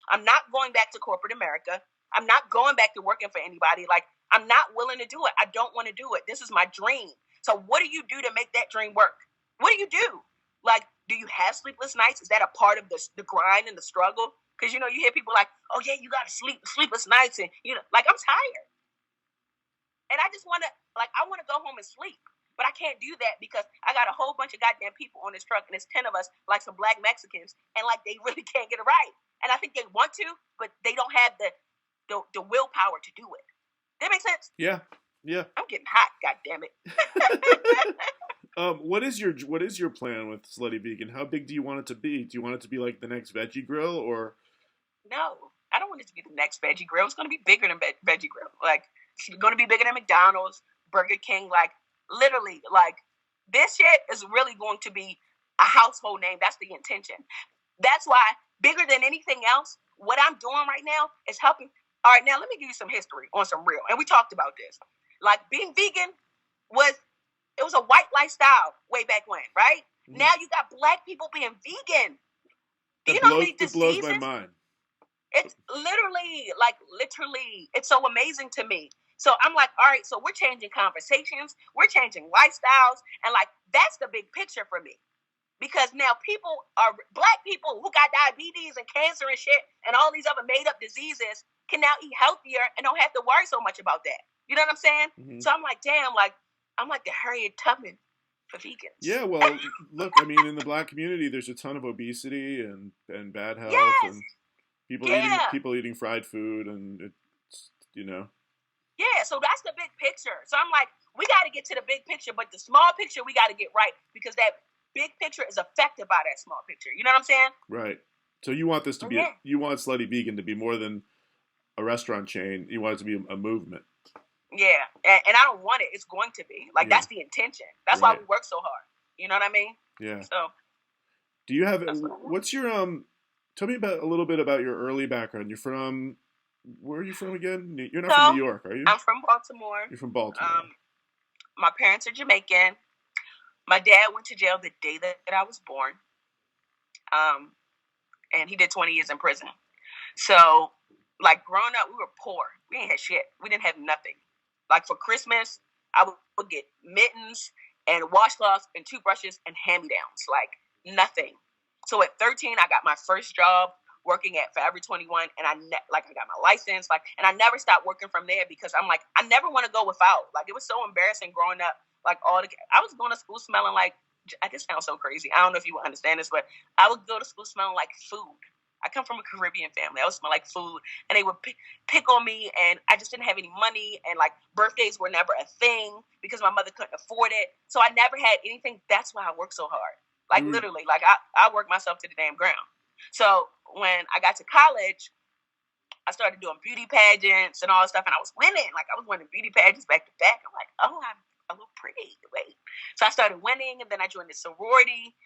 I'm not going back to corporate America. I'm not going back to working for anybody. Like, I'm not willing to do it. I don't want to do it. This is my dream. So what do you do to make that dream work? What do you do? Like, do you have sleepless nights? Is that a part of the grind and the struggle? Because, you hear people like, oh, yeah, you got to sleepless nights. And, like, I'm tired. And I just want to, like, I want to go home and sleep. But I can't do that because I got a whole bunch of goddamn people on this truck, and it's 10 of us, like some black Mexicans, and, like, they really can't get it right. And I think they want to, but they don't have the willpower to do it. That makes sense? Yeah. I'm getting hot, goddamn it. What is your plan with Slutty Vegan? How big do you want it to be? Do you want it to be like the next Veggie Grill, or? No, I don't want it to be the next Veggie Grill. It's going to be bigger than Veggie Grill. Like, it's going to be bigger than McDonald's, Burger King. Like, literally, like, this shit is really going to be a household name. That's the intention. That's why, bigger than anything else, what I'm doing right now is helping. All right, now let me give you some history on some real. And we talked about this. Like, being vegan was a white lifestyle way back when, right? Mm-hmm. Now you got black people being vegan. It blows my mind. It's literally, it's so amazing to me. So I'm like, all right, so we're changing conversations, we're changing lifestyles, and, like, that's the big picture for me. Because now black people who got diabetes and cancer and shit and all these other made-up diseases can now eat healthier and don't have to worry so much about that. You know what I'm saying? Mm-hmm. So I'm like, damn, like, I'm like the Harriet Tubman for vegans. Yeah, well, look, I mean, in the black community, there's a ton of obesity and bad health, yes, and people eating fried food, and it's, Yeah, so that's the big picture. So I'm like, we got to get to the big picture, but the small picture we got to get right, because that big picture is affected by that small picture. You know what I'm saying? Right. So you want this to be, you want Slutty Vegan to be more than a restaurant chain. You want it to be a movement. Yeah, and I don't want it. It's going to be. Like, that's the intention. That's why we work so hard. You know what I mean? Yeah. So. Do you have, what's your, tell me a little bit about your early background. You're from, where are you from again? You're not from New York, are you? I'm from Baltimore. You're from Baltimore. My parents are Jamaican. My dad went to jail the day that I was born. And he did 20 years in prison. So, like, growing up, we were poor. We ain't had shit. We didn't have nothing. Like, for Christmas, I would get mittens and washcloths and toothbrushes and hand-me-downs. Like, nothing. So at 13, I got my first job working at Forever 21, and I got my license. Like, and I never stopped working from there because I'm like, I never want to go without. Like, it was so embarrassing growing up. Like, I was going to school smelling like, this sounds so crazy. I don't know if you would understand this, but I would go to school smelling like food. I come from a Caribbean family. I would smell like food, and they would pick on me, and I just didn't have any money, and, like, birthdays were never a thing because my mother couldn't afford it. So I never had anything. That's why I worked so hard. Like, literally, like, I worked myself to the damn ground. So when I got to college, I started doing beauty pageants and all that stuff, and I was winning. Like, I was winning beauty pageants back to back. I'm like, oh, I look pretty. Wait. So I started winning, and then I joined the sorority.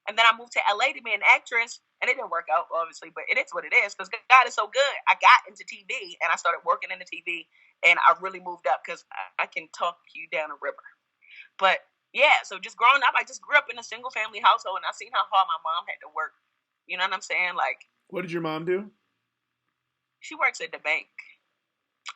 And then I moved to LA to be an actress, and it didn't work out, obviously, but it is what it is because God is so good. I got into TV, and I started working in the TV, and I really moved up because I can talk you down a river. But, yeah, so just growing up, I just grew up in a single-family household, and I seen how hard my mom had to work. You know what I'm saying? Like, what did your mom do? She works at the bank.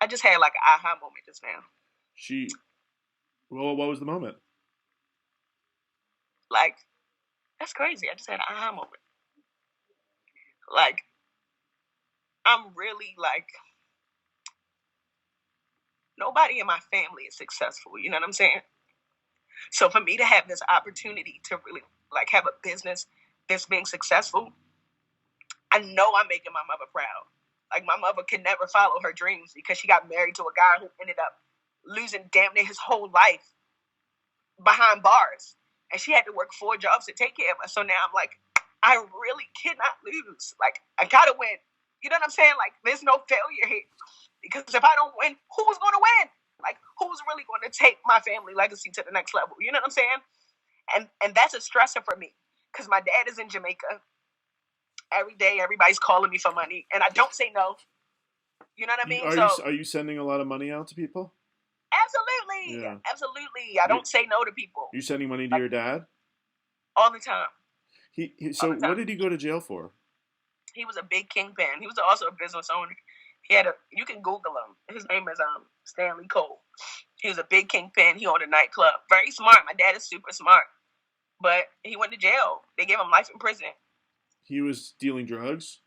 I just had, like, an aha moment just now. Well, what was the moment? Like, that's crazy. I just had an aha moment. Like, I'm really, like, nobody in my family is successful. You know what I'm saying? So for me to have this opportunity to really, like, have a business that's being successful, I know I'm making my mother proud. Like, my mother could never follow her dreams because she got married to a guy who ended up losing damn near his whole life behind bars. And she had to work 4 jobs to take care of us. So now I'm like, I really cannot lose. Like, I got to win. You know what I'm saying? Like, there's no failure here. Because if I don't win, who's going to win? Like, who's really going to take my family legacy to the next level? You know what I'm saying? And that's a stressor for me. Because my dad is in Jamaica. Every day, everybody's calling me for money. And I don't say no. You know what I mean? Are you sending a lot of money out to people? Absolutely. Yeah. Absolutely. I don't say no to people. You sending money to your dad? All the time. What did he go to jail for? He was a big kingpin. He was also a business owner. You can Google him. His name is Stanley Cole. He was a big kingpin. He owned a nightclub. Very smart. My dad is super smart. But he went to jail. They gave him life in prison. He was dealing drugs?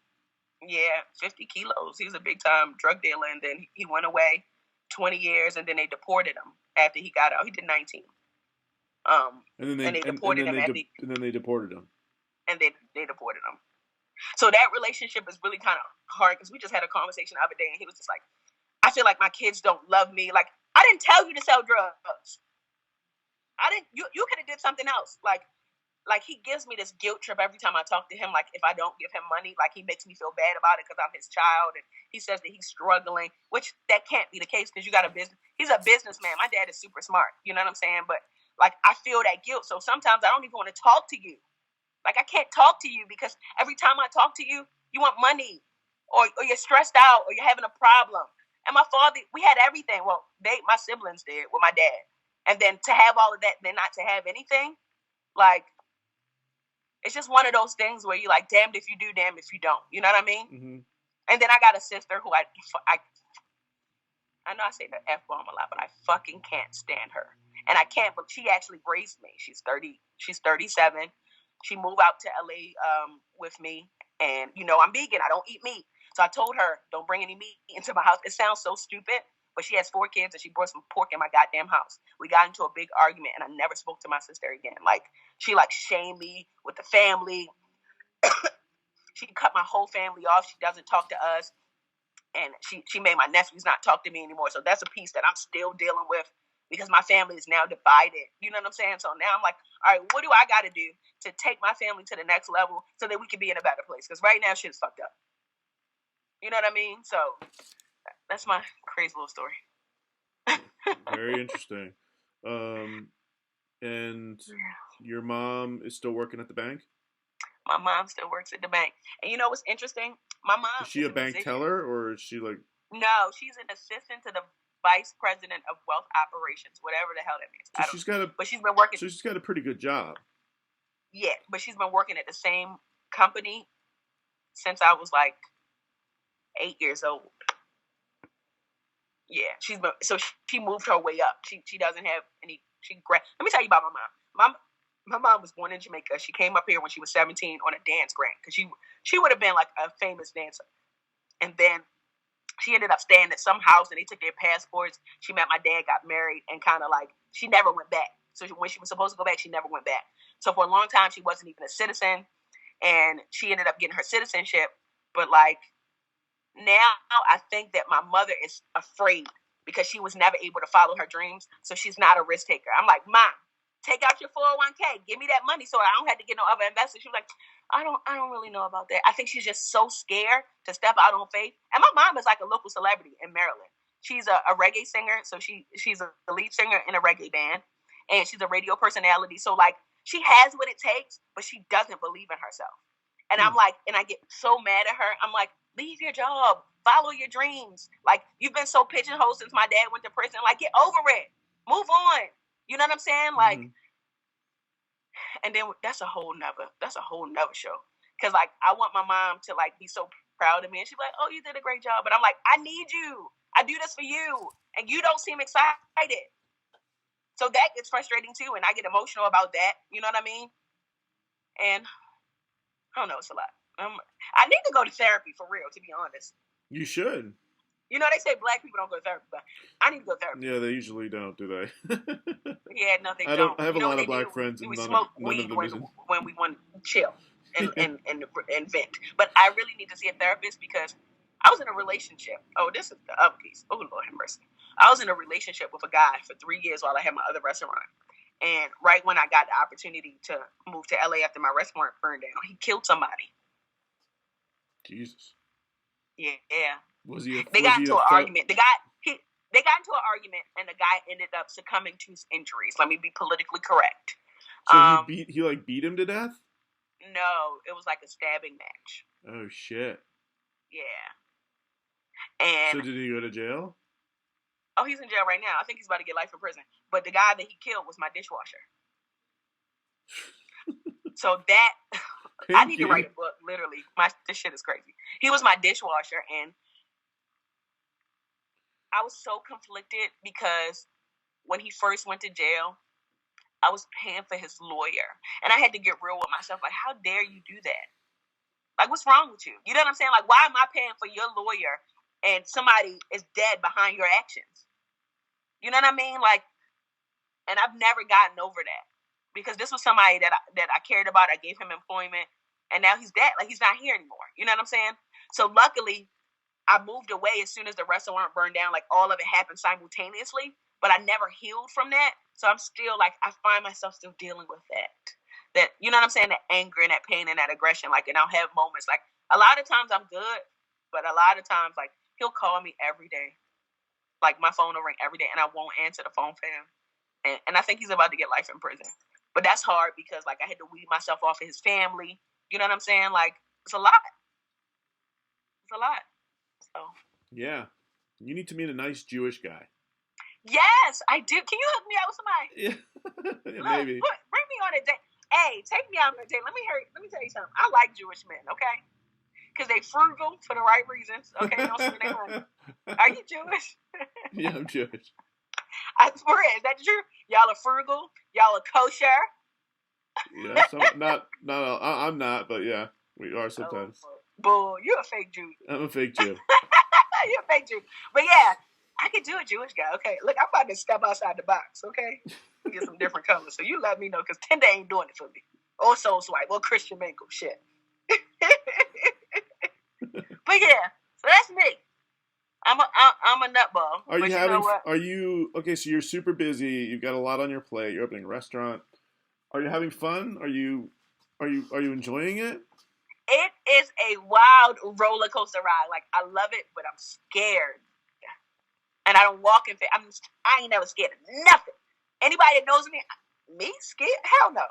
Yeah, 50 kilos. He was a big time drug dealer, and then he went away 20 years, and then they deported him after he got out. He did 19. And then they deported him. And then they deported him. And they deported him. So that relationship is really kind of hard because we just had a conversation the other day, and he was just like, I feel like my kids don't love me. Like, I didn't tell you to sell drugs. You could have did something else. Like he gives me this guilt trip every time I talk to him. Like, if I don't give him money, like, he makes me feel bad about it because I'm his child. And he says that he's struggling, which that can't be the case because you got a business. He's a businessman. My dad is super smart. You know what I'm saying? But, like, I feel that guilt. So sometimes I don't even want to talk to you. Like, I can't talk to you because every time I talk to you, you want money or you're stressed out or you're having a problem. And my father, we had everything. Well, my siblings did with my dad. And then to have all of that, then not to have anything, like, it's just one of those things where you're like, damned if you do, damned if you don't. You know what I mean? Mm-hmm. And then I got a sister who I know I say the F-bomb a lot, but I fucking can't stand her. And I can't, but she actually raised me. She's 37. She moved out to LA with me. And, I'm vegan. I don't eat meat. So I told her, don't bring any meat into my house. It sounds so stupid, but she has 4 kids and she brought some pork in my goddamn house. We got into a big argument and I never spoke to my sister again. Like, she shamed me with the family. She cut my whole family off. She doesn't talk to us. And she made my nephews not talk to me anymore. So that's a piece that I'm still dealing with because my family is now divided. You know what I'm saying? So now I'm like, all right, what do I got to do to take my family to the next level so that we can be in a better place? Because right now shit's fucked up. You know what I mean? So that's my crazy little story. Very interesting. And your mom is still working at the bank? My mom still works at the bank. And you know what's interesting? My mom is she a bank teller or is she like... No, she's an assistant to the vice president of wealth operations, whatever the hell that means. So but she's been working. So she's got a pretty good job. Yeah, but she's been working at the same company since I was like 8 years old. Yeah, she moved her way up. She doesn't have any. Let me tell you about my mom. My mom was born in Jamaica. She came up here when she was 17 on a dance grant because she would have been like a famous dancer. And then she ended up staying at some house and they took their passports. She met my dad, got married, and kind of like she never went back. So when she was supposed to go back, she never went back. So for a long time, she wasn't even a citizen, and she ended up getting her citizenship. But like now, I think that my mother is afraid because she was never able to follow her dreams. So she's not a risk taker. I'm like, Mom, take out your 401k. Give me that money so I don't have to get no other investors. She was like, I don't really know about that. I think she's just so scared to step out on faith. And my mom is like a local celebrity in Maryland. She's a reggae singer. So she's a lead singer in a reggae band. And she's a radio personality. So like she has what it takes, but she doesn't believe in herself. And I'm like, and I get so mad at her. I'm like, leave your job. Follow your dreams. Like, you've been so pigeonholed since my dad went to prison. Like, get over it. Move on. You know what I'm saying? Like, and then that's a whole nother show. Cause like, I want my mom to like be so proud of me. And she's like, oh, you did a great job. But I'm like, I need you. I do this for you. And you don't seem excited. So that gets frustrating too. And I get emotional about that. You know what I mean? And I don't know. It's a lot. I need to go to therapy for real, to be honest. You should. You know, they say black people don't go to therapy, but I need to go to therapy. Yeah, they usually don't, do they? Yeah, no, they don't. I have a lot of black friends, and we smoke weed when we want to chill and vent. But I really need to see a therapist because I was in a relationship. Oh, this is the other piece. Oh, Lord have mercy. I was in a relationship with a guy for 3 years while I had my other restaurant. And right when I got the opportunity to move to LA after my restaurant burned down, he killed somebody. Jesus. Yeah. They got into an argument. They got into an argument, and the guy ended up succumbing to his injuries. Let me be politically correct. So he beat him to death? No, it was like a stabbing match. Oh shit. Yeah. And so did he go to jail? Oh, he's in jail right now. I think he's about to get life in prison. But the guy that he killed was my dishwasher. So that I need to write a book. Literally, this shit is crazy. He was my dishwasher, and I was so conflicted because when he first went to jail, I was paying for his lawyer, and I had to get real with myself. Like, how dare you do that? Like, what's wrong with you? You know what I'm saying? Like, why am I paying for your lawyer and somebody is dead behind your actions? You know what I mean? Like, and I've never gotten over that because this was somebody that I cared about. I gave him employment, and now he's dead. Like, he's not here anymore. You know what I'm saying? So luckily, I moved away as soon as the restaurant burned down. Like, all of it happened simultaneously, but I never healed from that. So I'm still, like, I find myself still dealing with that. That, you know what I'm saying? That anger and that pain and that aggression. Like, and I'll have moments. Like, a lot of times I'm good, but a lot of times, like, he'll call me every day. Like, my phone will ring every day, and I won't answer the phone for him. And I think he's about to get life in prison. But that's hard because, like, I had to weed myself off of his family. You know what I'm saying? Like, it's a lot. It's a lot. So. Yeah. You need to meet a nice Jewish guy. Yes, I do. Can you hook me up with somebody? Yeah. Maybe. Bring me on a date. Hey, take me out on a date. Let me tell you something. I like Jewish men, okay? Because they frugal for the right reasons. Okay, don't spend their money. Are you Jewish? Yeah, I'm Jewish. I swear, is that true? Y'all are frugal. Y'all are kosher. Yeah, I'm not, but yeah, we are sometimes. Bull, you're a fake Jew. I'm a fake Jew. You're a fake Jew. But yeah, I could do a Jewish guy. Okay, look, I'm about to step outside the box. Okay, get some different colors. So you let me know because Tinder ain't doing it for me. Or Soul Swipe, or Christian Mingle, shit. But yeah, so that's me. I'm a nutball. Okay, so you're super busy. You've got a lot on your plate. You're opening a restaurant. Are you having fun? Are you enjoying it? It is a wild roller coaster ride. Like, I love it, but I'm scared. And I don't walk in fear. I ain't never scared of nothing. Anybody that knows me scared? Hell no.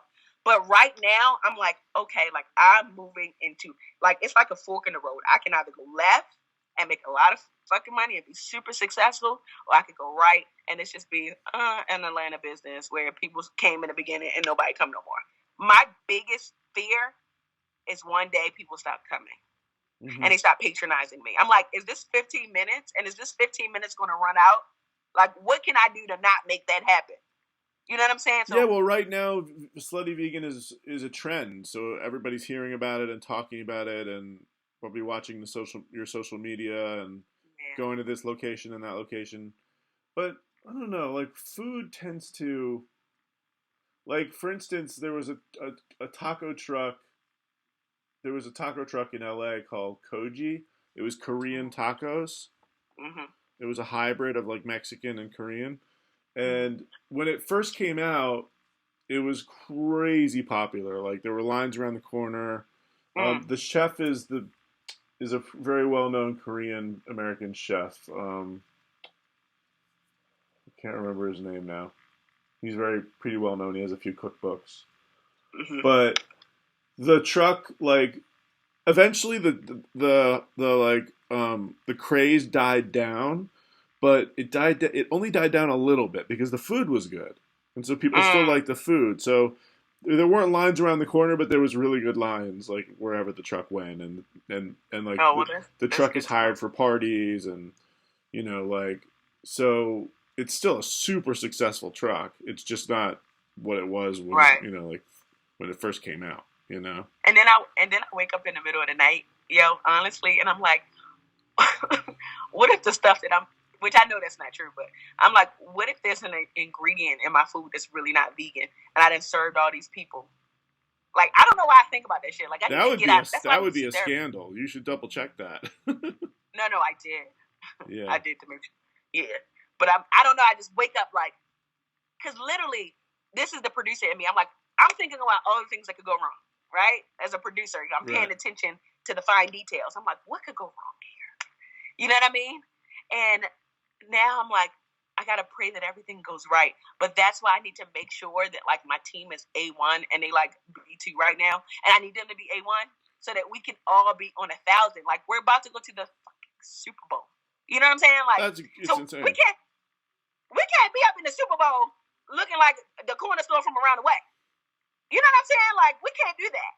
But right now, I'm like, okay, like, I'm moving into, like, it's like a fork in the road. I can either go left and make a lot of fucking money and be super successful, or I could go right and it's just be an Atlanta business where people came in the beginning and nobody come no more. My biggest fear is one day people stop coming. Mm-hmm. And they stop patronizing me. I'm like, is this 15 minutes? And is this 15 minutes going to run out? Like, what can I do to not make that happen? You know what I'm saying? So, yeah, well, right now, Slutty Vegan is a trend. So everybody's hearing about it and talking about it and probably watching your social media and going to this location and that location. But I don't know, like, food tends to, like, for instance, there was a taco truck. There was a taco truck in LA called Koji. It was Korean tacos. Mm-hmm. It was a hybrid of, like, Mexican and Korean. And when it first came out, it was crazy popular. Like, there were lines around the corner. The chef is a very well-known Korean American chef. I can't remember his name now. He's pretty well known. He has a few cookbooks. Mm-hmm. But the truck, like, eventually the craze died down, but it only died down a little bit because the food was good, and so people still liked the food. So there weren't lines around the corner, but there was really good lines, like, wherever the truck went, and like, the truck is hired for parties, and, you know, like, so it's still a super successful truck. It's just not what it was when you know, like, when it first came out. You know, and then I wake up in the middle of the night, honestly, and I'm like, what if the stuff that which I know that's not true, but I'm like, what if there's an ingredient in my food that's really not vegan, and I done served all these people? Like, I don't know why I think about that shit. Like, that would be a scandal. You should double check that. No, I did. Yeah, I did to make sure. Yeah, but I don't know. I just wake up like, because literally, this is the producer in me. I'm thinking about all the things that could go wrong. Right? As a producer, I'm paying attention to the fine details. I'm like, what could go wrong here? You know what I mean? And now I'm like, I got to pray that everything goes right. But that's why I need to make sure that, like, my team is A1 and they, like, B2 right now. And I need them to be A1 so that we can all be on 1,000. Like, we're about to go to the fucking Super Bowl. You know what I'm saying? Like, it's insane. We can't be up in the Super Bowl looking like the corner store from around the way. You know what I'm saying? Like, we can't do that.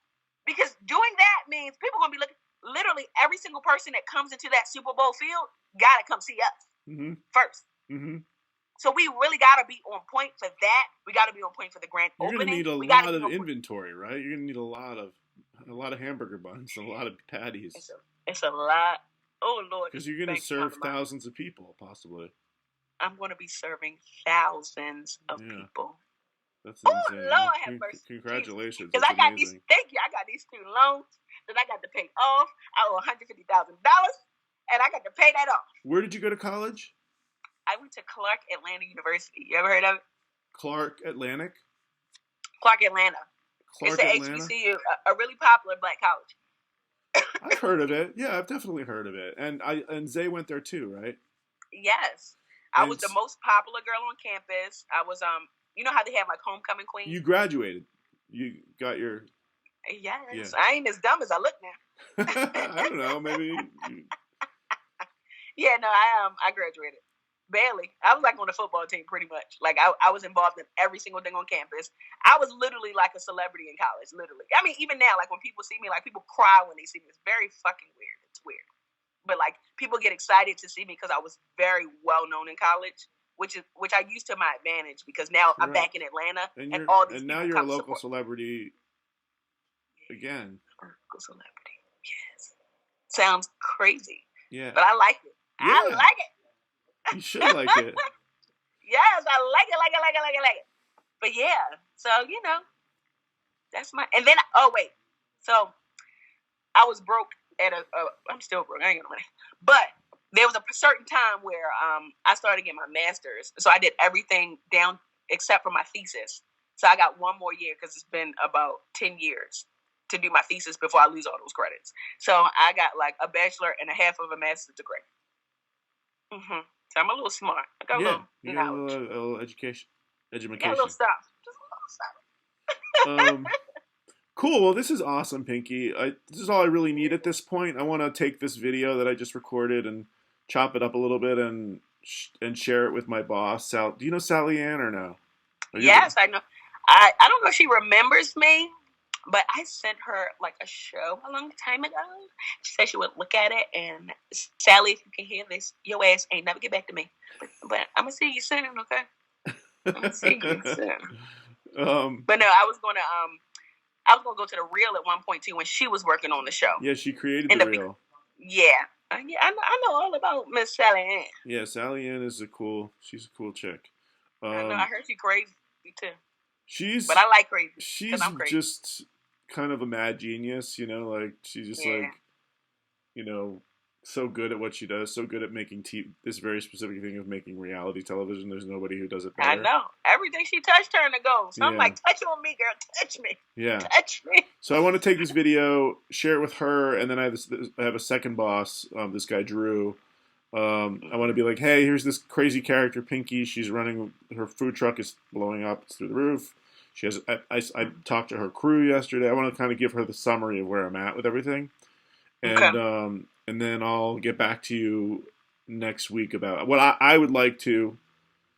Because doing that means people are going to be looking. Literally, every single person that comes into that Super Bowl field got to come see us first. So we really got to be on point for that. We got to be on point for the grand opening. You're going to need a lot of inventory, right? You're going to need a lot of hamburger buns, a lot of patties. It's a lot. Oh, Lord. Because you're going to serve thousands of people, possibly. I'm going to be serving thousands of people. That's insane. Oh, Lord have mercy. Congratulations. Because I got amazing. Thank you. I got these student loans that I got to pay off. I owe $150,000, and I got to pay that off. Where did you go to college? I went to Clark Atlanta University. You ever heard of it? Clark Atlanta. It's an HBCU, a really popular black college. I've heard of it. Yeah, I've definitely heard of it. And Zay went there too, right? Yes. I was the most popular girl on campus. I was you know how they have like homecoming queen? You graduated. You got your Yes. Yeah. I ain't as dumb as I look now. I don't know, maybe Yeah, no, I graduated. Barely. I was like on the football team pretty much. Like I was involved in every single thing on campus. I was literally like a celebrity in college, literally. I mean, even now, like when people see me, like people cry when they see me. It's very fucking weird. It's weird. But like people get excited to see me because I was very well known in college, which I used to my advantage because now I'm back in Atlanta and all these now you're a local celebrity again. Local celebrity. Yes. Sounds crazy. Yeah. But I like it. Yeah. I like it. You should like it. Yes, I like it. But yeah, so that's my. And then so I was broke at I'm still broke. I ain't got no money. But there was a certain time where I started getting my master's, so I did everything down except for my thesis. So I got one more year because it's been about 10 years to do my thesis before I lose all those credits. So I got like a bachelor and a half of a master's degree. So I'm a little smart. I got a little knowledge. A little education. Got a little stuff. Just a little stuff. Cool. Well, this is awesome, Pinky. This is all I really need at this point. I want to take this video that I just recorded and chop it up a little bit and share it with my boss, Sal. Do you know Sally Ann or no? Yes, I know. I don't know if she remembers me, but I sent her like a show a long time ago. She said she would look at it, and Sally, if you can hear this, your ass ain't never get back to me. But I'm gonna see you soon, okay? I'm gonna see you soon. But no, I was gonna go to the Reel at one point too when she was working on the show. Yeah, she created the Reel. Yeah, I know all about Miss Sally Ann. Yeah, Sally Ann is she's a cool chick. I know. I heard she crazy too. But I like crazy. She's just kind of a mad genius, like she's just so good at what she does, so good at making this very specific thing of making reality television. There's nobody who does it better. I know. Everything she touched turned to gold. So I'm like, touch on me, girl. Touch me. Yeah. Touch me. So I want to take this video, share it with her, and then I have a second boss, this guy Drew. I want to be like, hey, here's this crazy character, Pinky. She's running, her food truck is blowing up. It's through the roof. She has. I talked to her crew yesterday. I want to kind of give her the summary of where I'm at with everything, and and then I'll get back to you next week about what I would like to.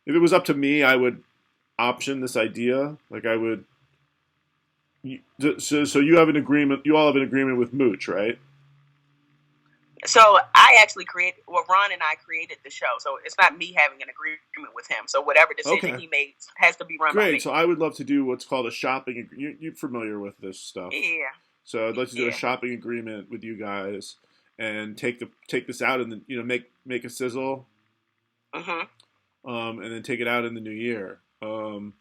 If it was up to me, I would option this idea. Like I would. So you have an agreement. You all have an agreement with Mooch, right? So I actually Ron and I created the show. So it's not me having an agreement with him. So whatever decision he makes has to be run by me. Great. So I would love to do what's called a shopping. You're familiar with this stuff. Yeah. So I'd like to do a shopping agreement with you guys and take this out and then make a sizzle. And then take it out in the new year. But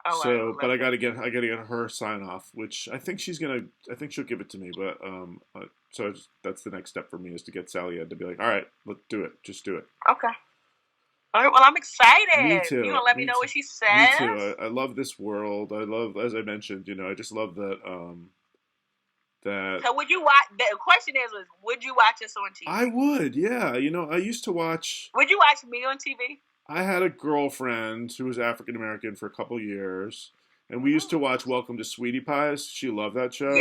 I gotta get her sign off, which I think she'll give it to me. But that's the next step for me is to get Sally Ann to be like, all right, let's do it. Just do it. Okay. All right. Well, I'm excited. Me too. You gonna let me know what she says? Me too. I love this world. I love, as I mentioned, I just love that. So would you watch? The question is, would you watch us on TV? I would. Yeah. I used to watch. Would you watch me on TV? I had a girlfriend who was African American for a couple years, and we used to watch Welcome to Sweetie Pies. She loved that show.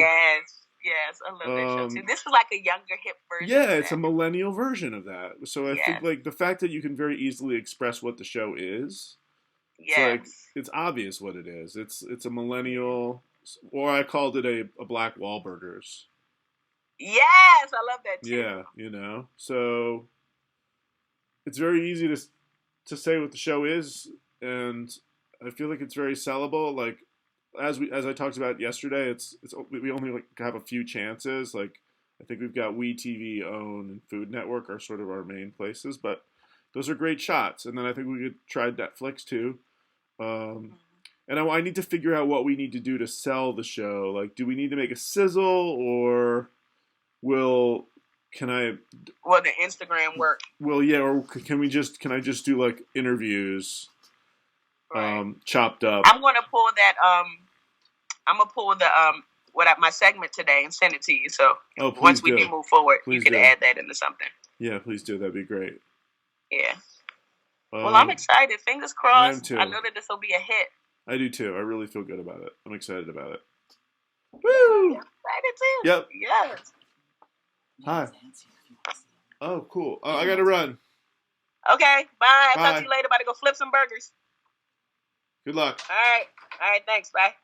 Yes, I love that show too. This is like a younger, hip version. Yeah, it's a millennial version of that. So I think like the fact that you can very easily express what the show is. It's obvious what it is. It's a millennial or I called it a Black Wahlburgers. Yes, I love that too. Yeah, you know, so it's very easy to say what the show is, and I feel like it's very sellable. Like as I talked about yesterday, it's we only like have a few chances. Like I think we've got WeTV, OWN, and Food Network are sort of our main places, but those are great shots. And then I think we could try Netflix too. And I need to figure out what we need to do to sell the show. Like, do we need to make a sizzle, or will can I? Will the Instagram work? Well, yeah, or can I just do like interviews, Right. chopped up? I'm gonna pull that. I'm gonna pull the my segment today and send it to you. So once we do move forward, you can add that into something. Yeah, please do. That'd be great. Yeah. Well, I'm excited. Fingers crossed. I know that this will be a hit. I do too. I really feel good about it. I'm excited about it. Woo! I'm excited too. Yep. Yes. Hi. Oh, cool. Oh, I gotta run. Okay. Bye. I'll talk to you later. About to go flip some burgers. Good luck. All right. Thanks. Bye.